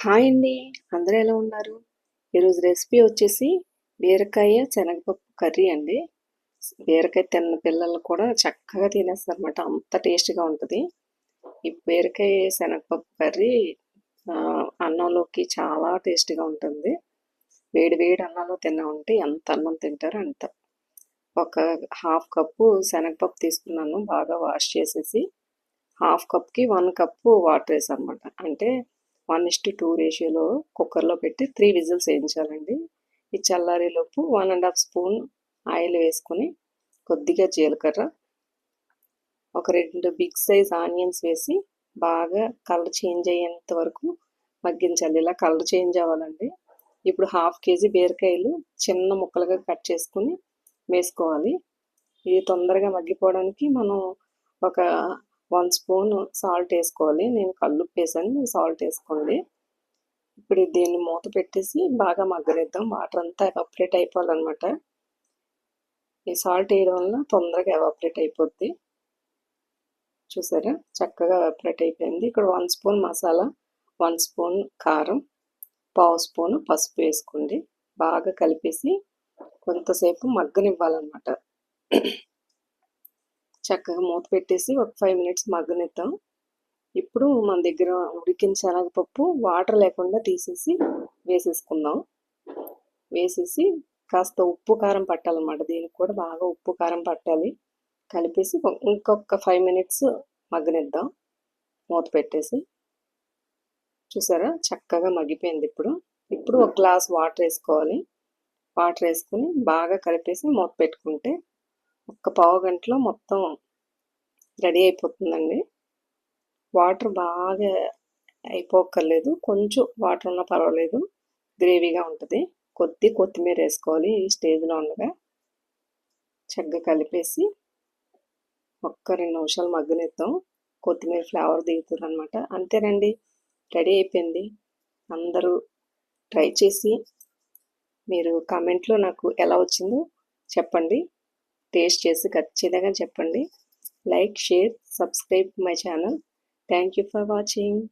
Hi అండి. అందరూ ఎలా ఉన్నారు? ఈరోజు రెసిపీ వచ్చేసి బీరకాయ శనగపప్పు కర్రీ అండి. బీరకాయ తిన్న పిల్లలు కూడా చక్కగా తినేస్తారన్నమాట. అంత టేస్ట్‌గా ఉంటది. ఈ బీరకాయ శనగపప్పు కర్రీ అన్నంలోకి చాలా టేస్ట్‌గా ఉంటుంది. వేడి వేడి అన్నంలో తిన్నామంటే ఎంత అన్నం తింటారో అంత. ఒక హాఫ్ కప్పు శనగపప్పు తీసుకున్నాను. బాగా వాష్ చేసేసి హాఫ్ కప్‌కి 1 కప్పు వాటర్ వేసానన్నమాట. అంటే 1:2 రేషియోలో కుక్కర్‌లో పెట్టి 3 విజిల్స్ వేయించాలండి. ఈ చల్లారేలోపు 1 ½ స్పూన్ ఆయిల్ వేసుకొని, కొద్దిగా జీలకర్ర, ఒక 2 బిగ్ సైజ్ ఆనియన్స్ వేసి బాగా కలర్ చేంజ్ అయ్యేంత వరకు మగ్గించాలి. ఇలా కలర్ చేంజ్ అవ్వాలండి. ఇప్పుడు హాఫ్ కేజీ బీరకాయలు చిన్న ముక్కలుగా కట్ చేసుకొని వేసుకోవాలి. ఇది తొందరగా మగ్గిపోవడానికి మనం ఒక 1 స్పూన్ సాల్ట్ వేసుకోవాలి. నేను కల్లుప్పు వేసాను, మీరు సాల్ట్ వేసుకోండి. ఇప్పుడు దీన్ని మూత పెట్టేసి బాగా మగ్గనిద్దాం. వాటర్ అంతా ఎవాపరేట్ అయిపోవాలన్నమాట. ఈ సాల్ట్ వేయడం వల్ల తొందరగా ఎవాపరేట్ అయిపోద్ది. చూసారా, చక్కగా ఎవాపరేట్ అయిపోయింది. ఇక్కడ 1 స్పూన్ మసాలా, 1 స్పూన్ కారం, పావు స్పూన్ పసుపు వేసుకోండి. బాగా కలిపేసి కొంతసేపు మగ్గనివ్వాలన్నమాట. చక్కగా మూత పెట్టేసి ఒక 5 మినిట్స్ మగ్గనిద్దాం. ఇప్పుడు మన దగ్గర ఉడికిన శనగపప్పు వాటర్ లేకుండా తీసేసి వేసేసుకుందాం. వేసేసి కాస్త ఉప్పు కారం పట్టాలన్నమాట. దీనికి కూడా బాగా ఉప్పు కారం పట్టాలి. కలిపేసి ఇంకొక 5 మినిట్స్ మగ్గనిద్దాం మూత పెట్టేసి. చూసారా, చక్కగా మగ్గిపోయింది. ఇప్పుడు ఒక గ్లాస్ వాటర్ వేసుకోవాలి. వాటర్ వేసుకుని బాగా కలిపేసి మూత పెట్టుకుంటే ఒక్క పావు గంటలో మొత్తం రెడీ అయిపోతుందండి. వాటర్ బాగా అయిపోక్కర్లేదు, కొంచెం వాటర్ ఉన్నా పర్వాలేదు, గ్రేవీగా ఉంటుంది. కొత్తిమీర వేసుకోవాలి. ఈ స్టేజ్లో ఉండగా చక్కగా కలిపేసి ఒక్క 2 నిమిషాలు మగ్గనిద్దాం. కొత్తిమీర ఫ్లేవర్ దిగుతుంది అనమాట. అంతేనండి, రెడీ అయిపోయింది. అందరూ ట్రై చేసి మీరు కామెంట్లో నాకు ఎలా వచ్చిందో చెప్పండి. టేస్ట్ చేసి ఖచ్చితంగా చెప్పండి. Like, share, subscribe my channel. Thank you for watching.